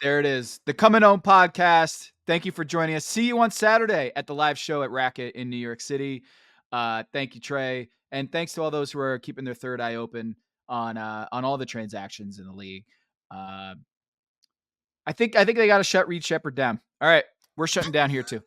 There it is. The Coming Home podcast. Thank you for joining us. See you on Saturday at the live show at Racket in New York City. Thank you, Trey. And thanks to all those who are keeping their third eye open on all the transactions in the league. I think they got to shut Reed Sheppard down. All right. We're shutting down here too.